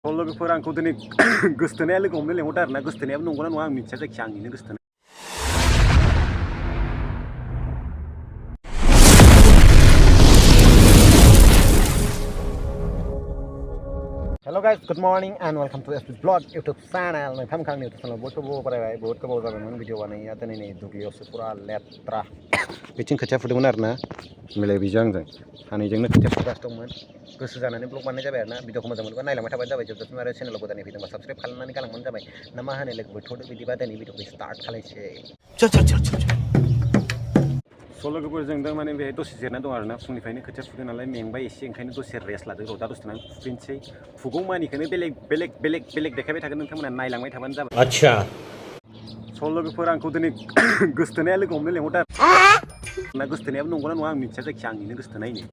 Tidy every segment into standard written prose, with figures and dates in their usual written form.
लोगोफोर आंखौ दिनै गोसथोनाया लोगो हमनो लेंहरदों आरोना गोसथोनायाबो नंगौना नङा आं मिथिया जायखिया आंनिनो गोसथोनाय Hello guys, good morning and welcome to SP's Vlog YouTube channel. नोंथां खांनि YouTube channel बहुत गोबाव बारायबाय बहुत गोबाव जाबायमोन भिडिअ बानायनाया दिनै नै दुब्लियावसो पुरा लेथ्रा बिथिं खोथिया फुदोंमोन आरोना मिलायबिजों आंजों सानैजोंनो खोथिया फुगासिनो दंमोन गोसो जानानै ब्लग बानायनाय जाबाय आरोना भिडिअखौ मोजां मोनोबा नायलांबाय थाबानो जाबाय जोबजासिम आरो चेनेलाव गोदानै फैदोंबा साबस्क्राइब खालामनानै गालांबानो जाबाय ना मा होनो लोगो बयथ'दो बिदिबा दिनै भिडिअखौ स्टार्ट खालायसै लोगोफोर जों दा माने बेहाय दसे जिरायना दं आरोना फुंनिफ्रायनो खोथिया फुदों नालाय मेंबाय एसे ओंखायनो दसे रेस्ट लादों र' दा दसे थानानै फुफिनसै फुगौ मानिखौनो बेलेग देखायबाय थागोन नोंथांमोना नायलांबाय थाबानो जाबाय आच्छा लोगोफोर आंखौ दिनै गोसथोनाया लोगो हमनो लेंहरदों ना गोसथोनायाबो नंगौना नङा आं मिथिया जायखिया आंनिनो गोसथोनायनो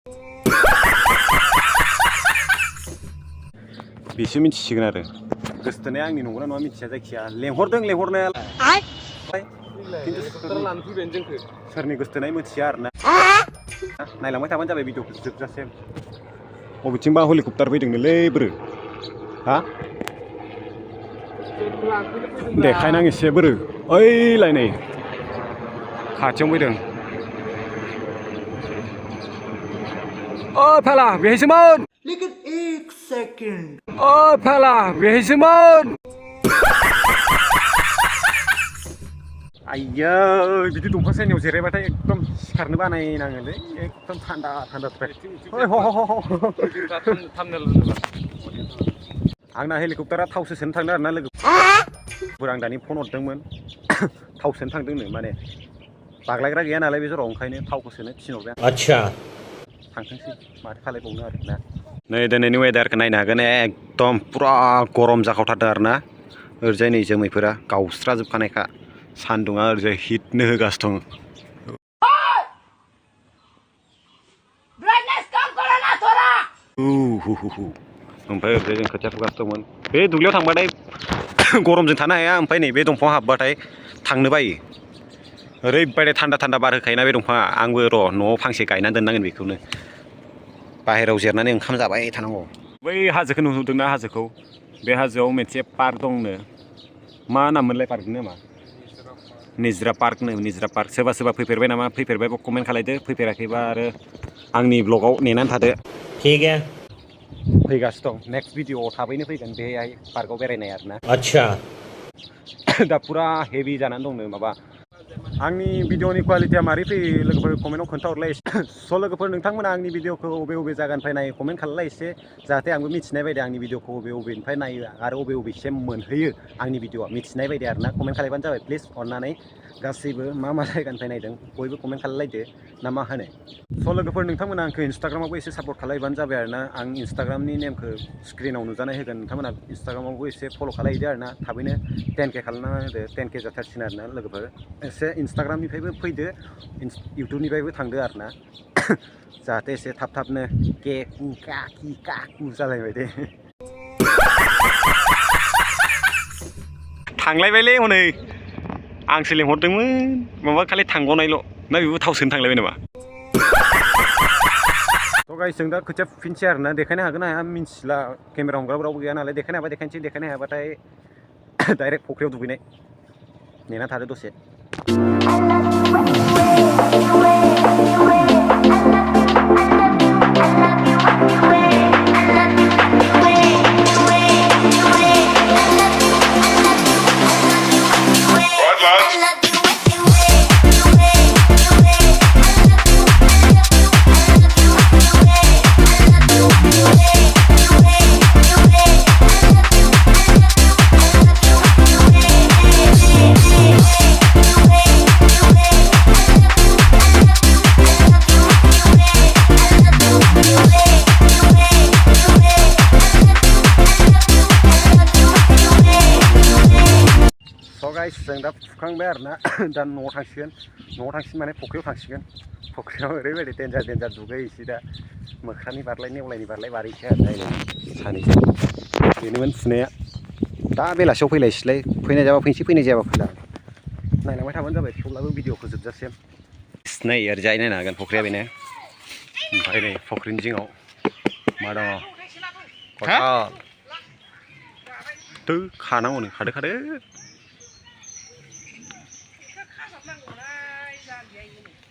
बिसो मिथिसिगोन आरो गोसथोनाया आंनि नंगौना नङा मिथिया जायखिया लेंहरदों लेंहरनाया सोरनि गोसथोनाय मिथिया आरोना नायलांबाय थाबानो जाबाय भिडिअखौ जोबजासिम बबेथिंबा हेलिकप्टार फैदोंनोलै ब्रो हा देखायनां एसे ब्रो ओइलाय नै खाथियाव फैदों ओ फेला बेहायसोमोन लेकिन 1 सेकेन्ड ओ फेला बेहायसोमोन आइया बिदि दंफां सायनायाव जिरायबाथाय एकदम सिखारनो बानायनाङोलै एकदम थान्दा आंना हेलिकप्टारा थावसो सोनो थांदों आरोना लोगोफोर आं दानि फन हरदोंमोन थाव सोनो थांदोंनो माने बाग्लायग्रा गैया नालाय बे जराव ओंखायनो थावखौ सोनो थिनहरबाय आं आच्छा थांथोंसै माथो खालायबावनो आरोना नै दिनैनि वेदारखौ नायनो हागोन एकदम पुरा गरम जाखावथारदों आरोना ओरैजाय नै जोमैफोरा गावस्राजोबखानायखा सान्दुङा ओरैजाय हिटनो होगासिनो दं ओमफ्राय ओरैजाय जों खोथिया फुगासिनो दंमोन बे दुब्लियाव थांबाथाय गरमजों थानो हाया ओमफ्राय नै बे दंफाङाव हाबबाथाय थांनो बायो ओरैबायदि थान्दा बार होखायोना बे दंफाङा आंबो र' न'आव फांसे गायना दोननांगोन बेखौनो बाहेरायाव जिरनानै ओंखाम जाबाय थानांगौ बै हाजोखौ नुहुरदोंना हाजोखौ बे हाजोआव मोनसे पार्क दंनो मा नाममोनलाय पार्कनि नामा निजरा पार्क सोरबा फैफेरबाय नामा फैफेरबायबा कमेन्ट खालायदो फैफेराखैबा आरो आंनि ब्लगाव नेनानै थादो ठीक है फैगासिनो दं नेक्स्ट भिडिअआव थाबैनो फैगोन बेहाय पार्कआव बेरायनाय आरोना आच्छा दा पुरा हेभि जानानै दंनो माबा आंनि भिडिअनि क्वालिटिया मारै फैयो लोगोफोर कमेन्टआव खोन्थाहरलाय लोगोफोर नोंथांमोना आंनि भिडिअखौ बबे जायगानिफ्राय नायो कमेन्ट खालामलाय एसे जाहाथे आंबो मिथिनाय बायदि आंनि भिडिअखौ बबेनिफ्राय नायो आरो बबेसिम मोनहैयो आंनि भिडिअआ मिथिनाय बायदि आरोना कमेन्ट खालायबानो जाबाय प्लिज अननानै गासैबो मा जायगानिफ्राय नायदों बयबो कमेन्ट खालायलायदो ना मा होनो लोगोफोर नोंथांमोना आंखौ इन्स्टाग्रामावबो एसे सापर्ट खालायबानो जाबाय आरोना आं इन्स्टाग्रामनि नेमखौ स्क्रिनाव नुजानाय होगोन नोंथांमोना इन्स्टाग्रामावबो एसे फल' खालायदो आरोना थाबैनो 10K खालामना होदो 10K जाथारसिगोन आरोना लोगोफोर एसे इन्स्टाग्रामनिफ्रायबो फैदो इउटुबनिफ्रायबो थांदो आरोना जाहाथे एसे थाबनो के कु का कि का कु जालायबाय दे थांलायबायलै हनै आंसो लेंहरदोंमोन माबा खालि थांग'नायल' ना बेबो थाव सोनो थांलायबाय नामा गाइस जों दा खोथिया फुफिनसै आरोना देखायनो हागोन ना हाया मिन्थिला केमेरा हमग्राफोरावबो गैया नालाय देखायनो हाबा देखायनोसै देखायनो हायाबाथाय डाइरेक्ट फख्रियाव दुगैनाय नेना थादो दसे जों दा फुखांबाय आरोना दा न'आव थांसिगोन माने फख्रियाव थांसिगोन फख्रियाव ओरैबायदि देन्जार दुगैहैसै दा मोख्रानि बारलाय नेवलायनि बारलाय बारैसै आरो सानैजों बेनोमोन फुनाया दा बेलासियाव फैलायसैलाय फैनाय जाबा फैनोसै फैनाय जायाबा फैला नायलांबाय थाबानो जाबाय थेवब्लाबो भिडिअखौ जोबजासिम नै ओरैजाय नायनो हागोन फख्रिया बेनो ओमफ्राय नै फख्रिनि जिङाव मा दङ खानांगौनो खादो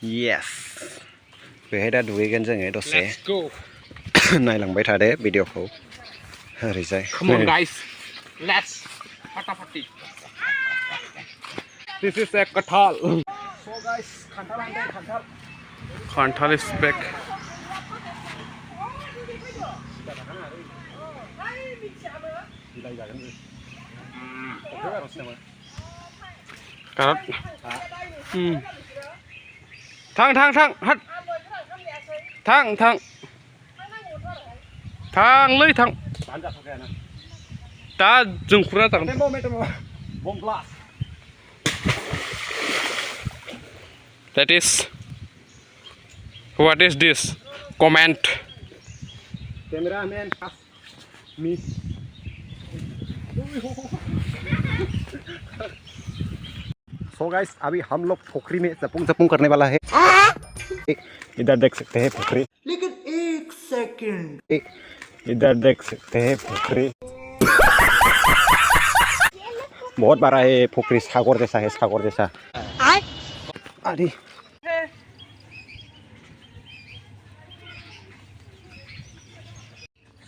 yes बेहाय दा दुगैगोन जोङो दसे नायलांबाय थादो भिडिअखौ ओरैजाय come on guys let's fatafati this is a kathal so guys kanthal is back karot thang hat thang lưới thang ta dừng khura thang that is what is this comment cameraman me so guys अभी हम लोग पोखरी में जपूंग करने वाला है इधर देख सकते हैं पोखरी लेकिन एक सेकंड इधर देख सकते हैं पोखरी बहुत बड़ा है पोखरी सागर जैसा अरे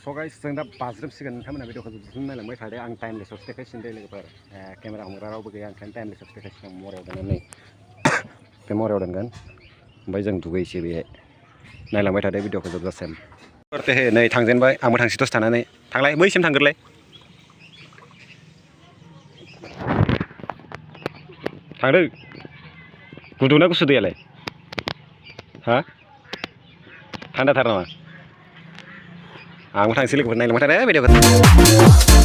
so guys जों दा बाज्रुमसिगोन नोंथांमोना भिडिअखौ जोबसिम नायलांबाय थादो आं टाइम लेसाव देखायसिगोन दे लोगोफोर केमेरा हमग्रा रावबो गैया ओंखायनो टाइम लेसाव देखायसिगोन मरायाव दोननानै बे मरायाव दोनगोन ओमफ्राय जों दुगैसै बेहाय नायलांबाय थादो भिडिअखौ जोबजासिम नै थांजेनबाय आंबो थांसै दसे थानानै थांलाय बैसिम थांगोरलाय थांदो गुदुंना गुसु दैयालाय हा थान्दाथार नामा आंबो थांसै लोगोफोर नायलांबाय थादो भिडिअखौ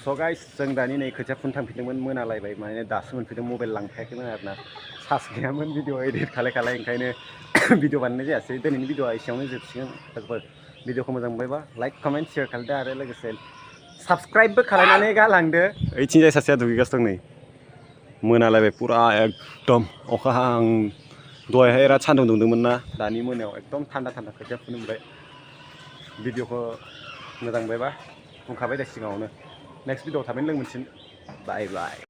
So guys जों दानि नै खोथिया फुनो थांफिनदोंमोन मोनालायबाय माने दासो मोनफैदों मबाइल लांफायाखैमोन आरोना चार्ज गैयामोन भिडिअ एडिट खालाय ओंखायनो भिडिअ बानायनाय जायासै दिनैनि भिडिअआ एसेयावनो जोबसिगोन लोगोफोर भिडिअखौ मोजां मोनबायबा लाइक कमेन्ट शेयार खालामदो आरो लोगोसे साबस्क्राइबबो खालामनानै गालांदो ओइथिंजाय सासेया दुगैगासिनो दं नै मोनालायबाय पुरा एकदम अखा हां दहायहाय बिराद सान्दुं दुंदोंमोन ना दानि मोनायाव एकदम थान्दा खोथिया फुनो मोनबाय भिडिअखौ मोजां मोनबायबा बुंखाबाय दे सिगाङावनो नेक्स्ट भिडिअ थाबैनो लोगो मोनसिगोन बाय